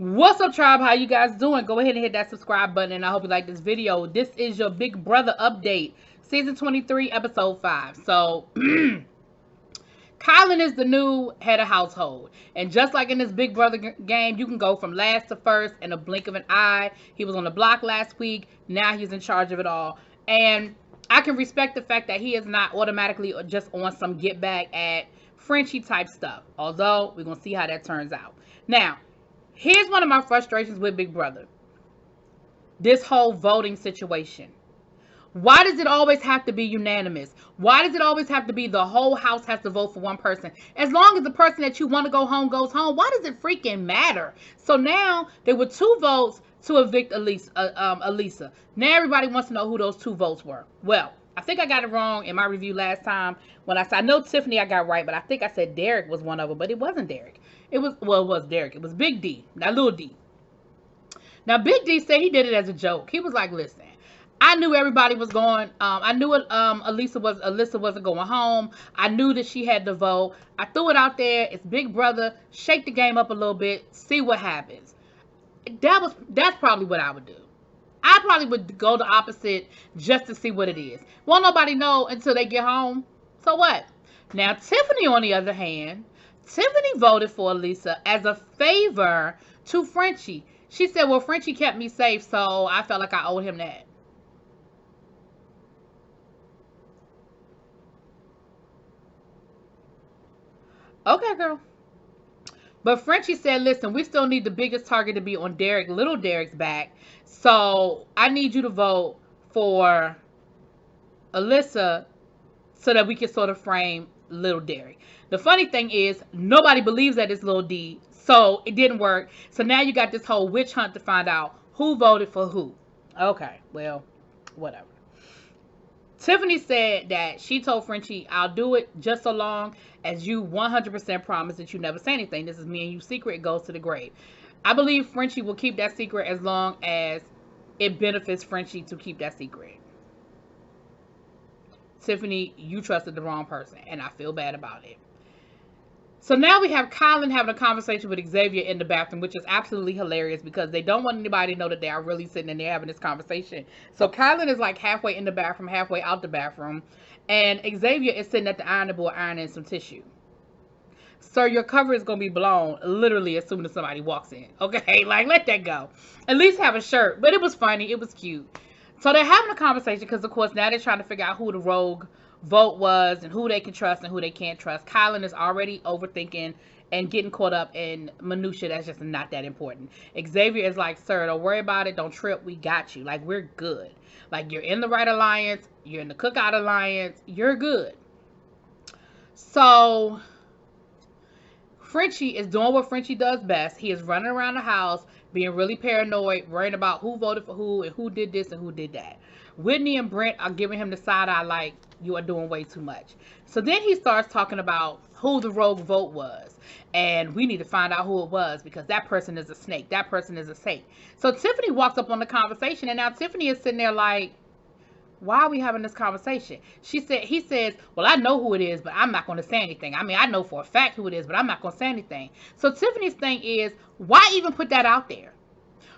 What's up, tribe? How you guys doing? Go ahead and hit that subscribe button, and I hope you like this video. This is your Big Brother update, season 23, episode 5. So, Kylan is the new head of household, and just like in this Big Brother game, you can go from last to first in a blink of an eye. He was on the block last week. Now he's in charge of it all, and I can respect the fact that he is not automatically just on some get back at Frenchie type stuff. Although we're gonna see how that turns out. Now, here's one of my frustrations with Big Brother. This whole voting situation. Why does it always have to be unanimous? Why does it always have to be the whole house has to vote for one person? As long as the person that you want to go home goes home, why does it freaking matter? So now there were 2 votes to evict Elisa. Now everybody wants to know who those 2 votes were. Well, I think I got it wrong in my review last time when I said, I know Tiffany I got right, but I think I said Derek was one of them, but it wasn't Derek. It was Derek. It was Big D, not Little D. Now, Big D said he did it as a joke. He was like, listen, I knew everybody was going, I knew Alyssa wasn't going home. I knew that she had to vote. I threw it out there. It's Big Brother. Shake the game up a little bit. See what happens. That's probably what I would do. I probably would go the opposite just to see what it is. Won't nobody know until they get home. So what? Now, Tiffany, on the other hand, Tiffany voted for Elisa as a favor to Frenchie. She said, well, Frenchie kept me safe, so I felt like I owed him that. Okay, girl. But Frenchie said, listen, we still need the biggest target to be on Derek, little Derek's back. So I need you to vote for Alyssa so that we can sort of frame little Derek. The funny thing is, nobody believes that it's little D, so it didn't work. So now you got this whole witch hunt to find out who voted for who. Okay, well, whatever. Tiffany said that she told Frenchie, I'll do it just so long as you 100% promise that you never say anything. This is me and you secret. It goes to the grave. I believe Frenchie will keep that secret as long as it benefits Frenchie to keep that secret. Tiffany, you trusted the wrong person, and I feel bad about it. So now we have Kylan having a conversation with Xavier in the bathroom, which is absolutely hilarious because they don't want anybody to know that they are really sitting in there having this conversation. So Kylan is like halfway in the bathroom, halfway out the bathroom, and Xavier is sitting at the ironing board ironing some tissue. Sir, your cover is going to be blown literally as soon as somebody walks in. Okay, like, let that go. At least have a shirt. But it was funny. It was cute. So they're having a conversation because, of course, now they're trying to figure out who the rogue vote was and who they can trust and who they can't trust. Kylan is already overthinking and getting caught up in minutia that's just not that important. Xavier is like, sir, don't worry about it. Don't trip. We got you. Like, we're good. Like, you're in the right alliance. You're in the Cookout Alliance. You're good. So Frenchie is doing what Frenchie does best. He is running around the house, being really paranoid, worrying about who voted for who and who did this and who did that. Whitney and Brent are giving him the side eye like, you are doing way too much. So then he starts talking about who the rogue vote was. And we need to find out who it was because that person is a snake. That person is a snake. So Tiffany walks up on the conversation, and now Tiffany is sitting there like, why are we having this conversation? He says, well, I know who it is, but I'm not going to say anything. I mean, I know for a fact who it is, but I'm not going to say anything. So Tiffany's thing is, why even put that out there?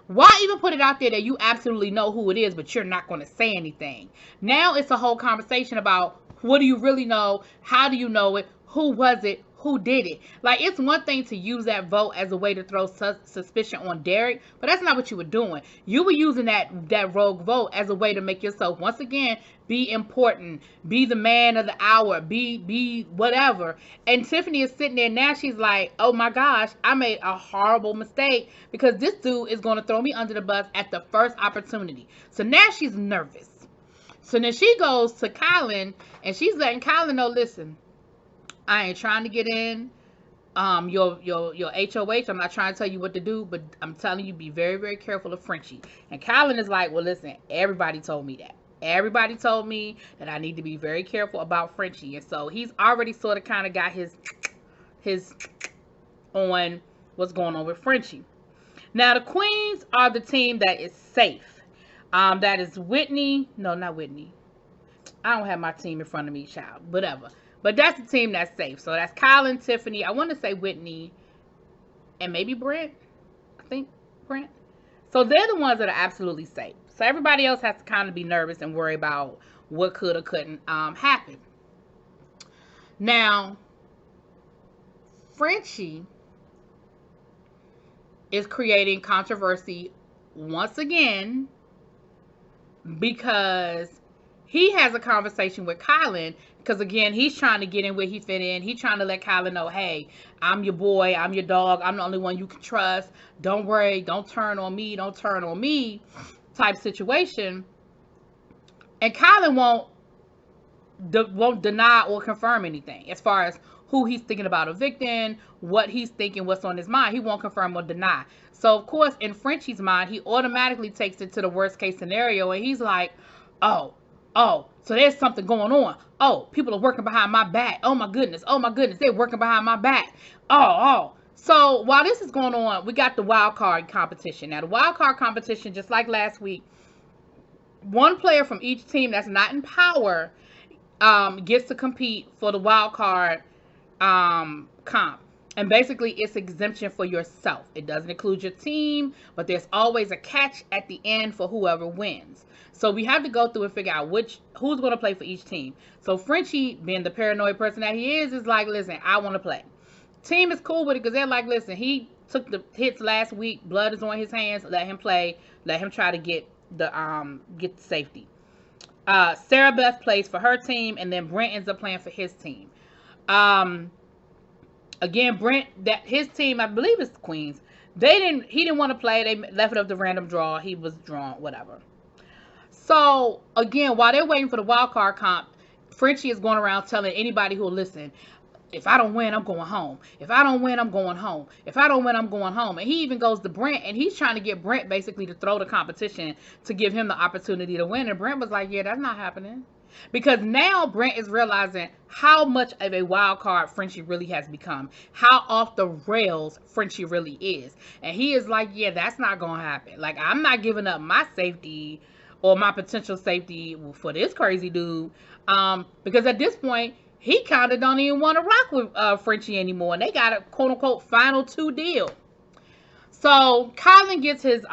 Why even put it out there that you absolutely know who it is, but you're not going to say anything? Now it's a whole conversation about what do you really know? How do you know it? Who was it? Who did it? Like, it's one thing to use that vote as a way to throw suspicion on Derek, but that's not what you were doing. You were using that rogue vote as a way to make yourself, once again, be important, be the man of the hour, be whatever. And Tiffany is sitting there now. She's like, oh my gosh, I made a horrible mistake because this dude is going to throw me under the bus at the first opportunity. So now she's nervous. So then she goes to Kylan and she's letting Kylan know, listen, I ain't trying to get in your HOH. I'm not trying to tell you what to do, but I'm telling you, be very, very careful of Frenchie. And Kylan is like, well, listen, everybody told me that. Everybody told me that I need to be very careful about Frenchie. And so he's already sort of kind of got his on what's going on with Frenchie. Now, the Queens are the team that is safe. That is Whitney. No, not Whitney. I don't have my team in front of me, child. Whatever. But that's the team that's safe. So that's Kylan, Tiffany. I want to say Whitney and maybe Brent. I think Brent. So they're the ones that are absolutely safe. So everybody else has to kind of be nervous and worry about what could or couldn't happen. Now, Frenchie is creating controversy once again because he has a conversation with Kylan, because again, he's trying to get in where he fit in. He's trying to let Kylan know, hey, I'm your boy, I'm your dog, I'm the only one you can trust. Don't worry, don't turn on me, type situation. And Kylan won't deny or confirm anything as far as who he's thinking about evicting, what he's thinking, what's on his mind. He won't confirm or deny. So, of course, in Frenchie's mind, he automatically takes it to the worst case scenario, and he's like, oh, so there's something going on. Oh, people are working behind my back. Oh my goodness, they're working behind my back. Oh. So while this is going on, we got the wild card competition. Now, the wild card competition, just like last week, one player from each team that's not in power gets to compete for the wild card comp. And basically, it's exemption for yourself. It doesn't include your team, but there's always a catch at the end for whoever wins. So we have to go through and figure out who's going to play for each team. So Frenchie, being the paranoid person that he is like, listen, I want to play. Team is cool with it because they're like, listen, he took the hits last week. Blood is on his hands. Let him play. Let him try to get the safety. Sarah Beth plays for her team, and then Brent ends up playing for his team. Again, Brent, his team, I believe it's the Queens. He didn't want to play. They left it up to random draw. He was drawn, whatever. So again, while they're waiting for the wild card comp, Frenchie is going around telling anybody who will listen, if I don't win, I'm going home. If I don't win, I'm going home. If I don't win, I'm going home. And he even goes to Brent, and he's trying to get Brent basically to throw the competition to give him the opportunity to win. And Brent was like, yeah, that's not happening. Because now Brent is realizing how much of a wild card Frenchie really has become. How off the rails Frenchie really is. And he is like, yeah, that's not going to happen. Like, I'm not giving up my safety or my potential safety for this crazy dude. Because at this point, he kind of don't even want to rock with Frenchie anymore. And they got a quote-unquote final 2 deal. So Colin gets his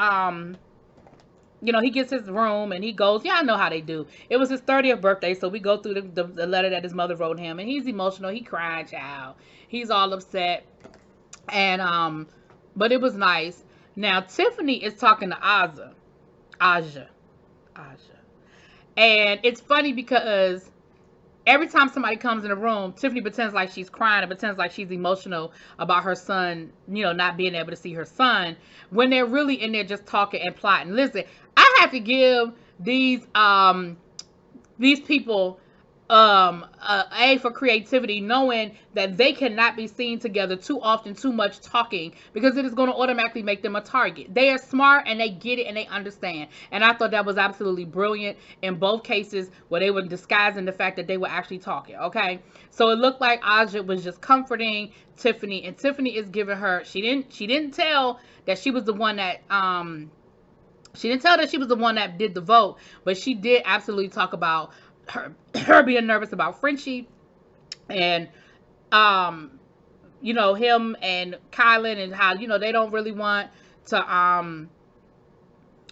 he gets his room and he goes, yeah, I know how they do. It was his 30th birthday, so we go through the letter that his mother wrote him, and he's emotional. He crying, child. He's all upset. And but it was nice. Now Tiffany is talking to Aja. And it's funny because every time somebody comes in the room, Tiffany pretends like she's crying and pretends like she's emotional about her son, not being able to see her son, when they're really in there just talking and plotting. Listen, I have to give these people A for creativity, knowing that they cannot be seen together too often, too much talking, because it is going to automatically make them a target. They are smart and they get it and they understand. And I thought that was absolutely brilliant in both cases where they were disguising the fact that they were actually talking. Okay, so it looked like Aja was just comforting Tiffany, and Tiffany is giving her. She didn't tell that she was the one that she didn't tell that she was the one that did the vote, but she did absolutely talk about her being nervous about Frenchie and him and Kylan, and how they don't really want to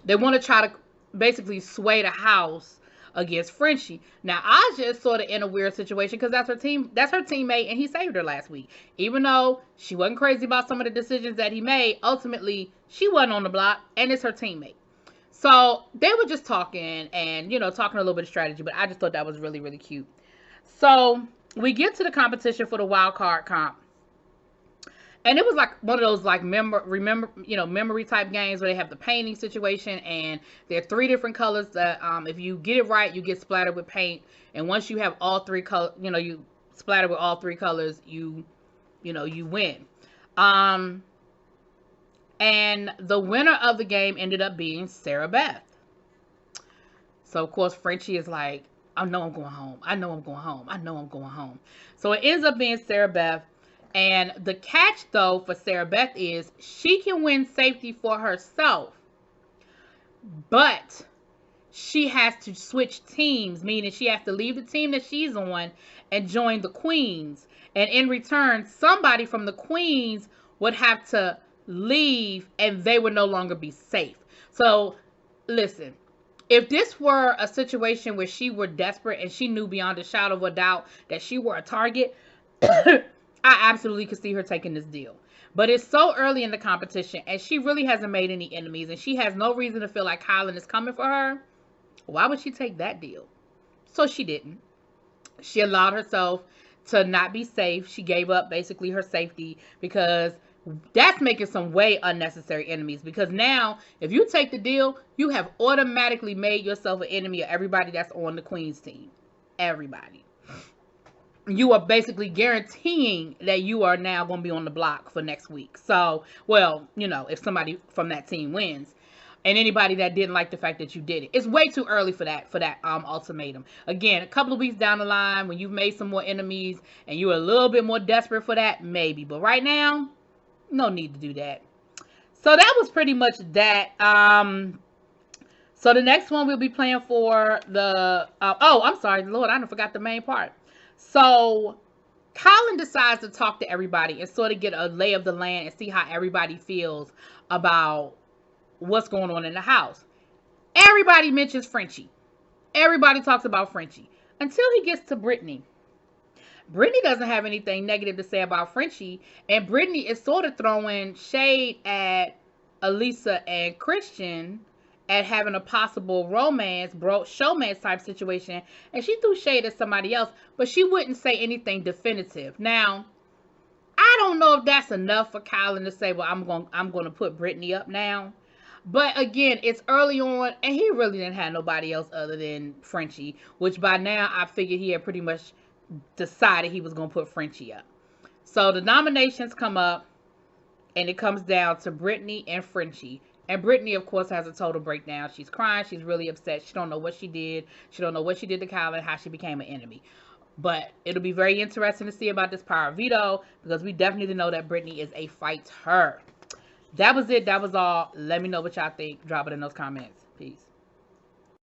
they want to try to basically sway the house against Frenchie. Now Aja is sort of in a weird situation because that's her teammate, and he saved her last week. Even though she wasn't crazy about some of the decisions that he made, ultimately she wasn't on the block, and it's her teammate. So they were just talking and, talking a little bit of strategy, but I just thought that was really, really cute. So we get to the competition for the wild card comp. And it was like one of those like memory type games where they have the painting situation, and there are 3 different colors that if you get it right, you get splattered with paint. And once you have all 3 colors, you splatter with all 3 colors, you win. And the winner of the game ended up being Sarah Beth. So, of course, Frenchie is like, I know I'm going home. I know I'm going home. I know I'm going home. So, it ends up being Sarah Beth. And the catch, though, for Sarah Beth is she can win safety for herself. But she has to switch teams, meaning she has to leave the team that she's on and join the Queens. And in return, somebody from the Queens would have to leave and they would no longer be safe. So listen, if this were a situation where she were desperate and she knew beyond a shadow of a doubt that she were a target, I absolutely could see her taking this deal. But it's so early in the competition and she really hasn't made any enemies and she has no reason to feel like Colin is coming for her. Why would she take that deal? So she didn't. She allowed herself to not be safe. She gave up basically her safety because that's making some way unnecessary enemies. Because now, if you take the deal, you have automatically made yourself an enemy of everybody that's on the Queen's team. Everybody. You are basically guaranteeing that you are now going to be on the block for next week. So, well, you know, if somebody from that team wins. And anybody that didn't like the fact that you did it. It's way too early for that ultimatum. Again, a couple of weeks down the line, when you've made some more enemies and you're a little bit more desperate for that, maybe. But right now, no need to do that. So that was pretty much that. So the next one we'll be playing for the... oh, I'm sorry. Lord, I forgot the main part. So Colin decides to talk to everybody and sort of get a lay of the land and see how everybody feels about what's going on in the house. Everybody mentions Frenchie. Everybody talks about Frenchie until he gets to Brittany. Brittany doesn't have anything negative to say about Frenchie, and Brittany is sort of throwing shade at Elisa and Christian at having a possible romance, showmance type situation, and she threw shade at somebody else, but she wouldn't say anything definitive. Now, I don't know if that's enough for Colin to say, well, I'm going to put Brittany up now. But again, it's early on, and he really didn't have nobody else other than Frenchie, which by now I figured he had pretty much decided he was going to put Frenchie up. So the nominations come up, and it comes down to Brittany and Frenchie. And Brittany, of course, has a total breakdown. She's crying. She's really upset. She don't know what she did. She don't know what she did to Colin, how she became an enemy. But it'll be very interesting to see about this power veto, because we definitely know that Brittany is a fighter. That was it. That was all. Let me know what y'all think. Drop it in those comments. Peace.